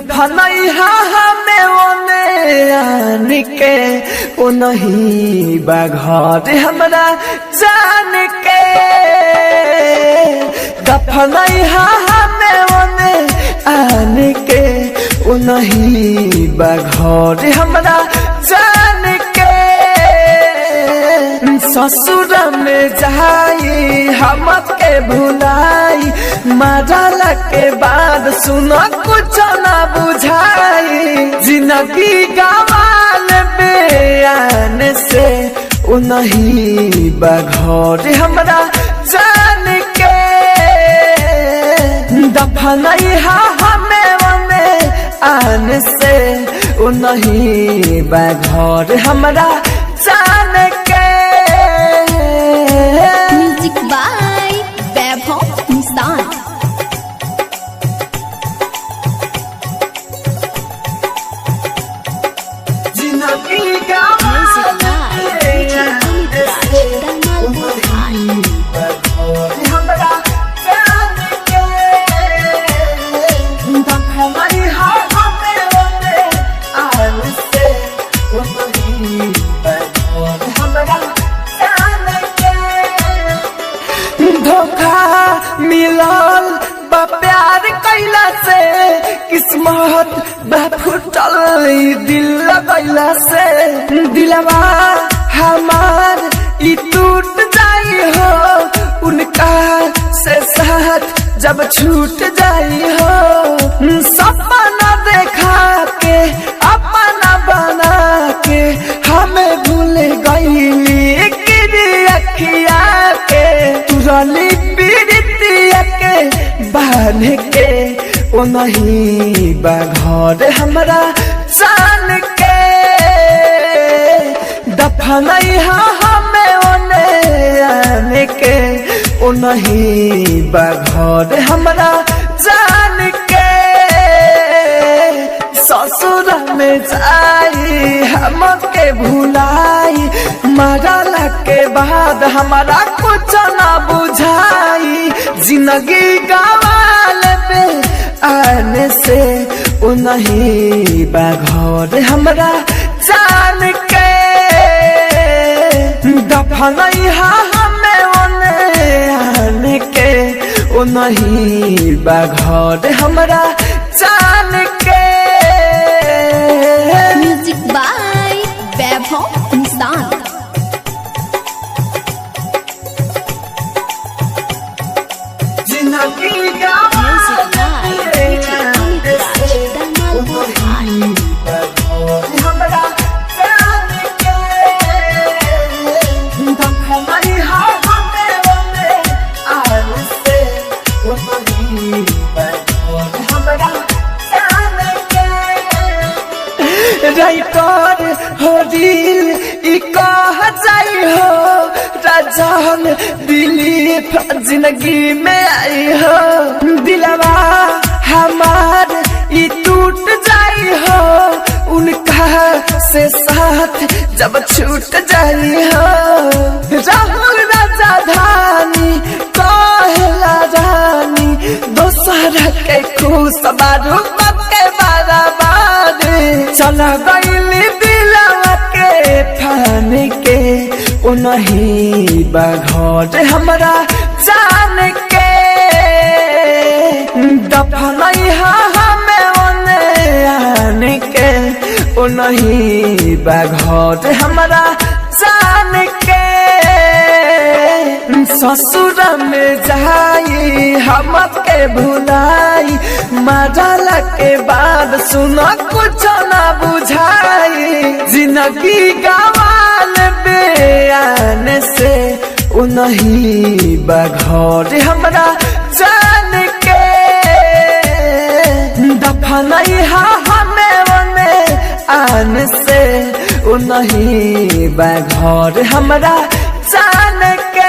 दफनई हमें ओने आने के ओ नहीं बाघर हमरा जान के दफनई हमें ओने आने के ओ नहीं बाघर हमरा जान के ससुर में जाई हमके भुलाई मरला के बाद सुना कुछ ना बुझाई जिंदगी गवाल बयान से ओ नहीं बाघर हमरा जान के दफनई हमें ओने आन से ओ नहीं बाघर हमरा जान के। म्यूजिक बाय वैभव निशान। जिंदगी का धोखा मिलल बा प्यार कैला से किस्मत बा फुटल दिल लगैला से दिलवा हमार ई टूट जाई हो उनका से साथ जब छूट जाई हो सपना देखा के अपना बना के हमें भूल गईली अखिया के तुरली पीड़ितिया के बांध के ओ नहीं बाघर हमरा जान के दफनई हमें ओने आने के ओ नहीं बाघर हमरा जान के ससुर में जाई हमके भुलाई मरला के बाद हमारा कुछ ना बुझाई जिंदगी गवाल पे आने से ओ नहीं बाघर हमरा जान के दफनई हमें ओने आने के ओ नहीं बाघर हमरा जान के। म्यूजिक बाय वैभव निशान। जिंदगी का राइटर हो दिल ई कह जाई हो राजन दिलीप जिंदगी में आई हो दिलवा हमार ई टूट जाई हो उनका से साथ जब छूट जाई हो राहुल राजा धानी कहला रानी दोसर के खुश बारू के बराबर चल गईली दिलवा के फान के ओ नहीं बाघर हमरा जान के दफनई हमें ओने आने के ओ नहीं बाघर हमरा जान के ससुर में जाई हमके भुलाई मरला के बाद सुना कुछ ना बुझाई जिंदगी गवाल बयान से ओ नहीं बाघर हमरा जान के दफनई हमें ओने आन से ओ नहीं बाघर हमरा जान के।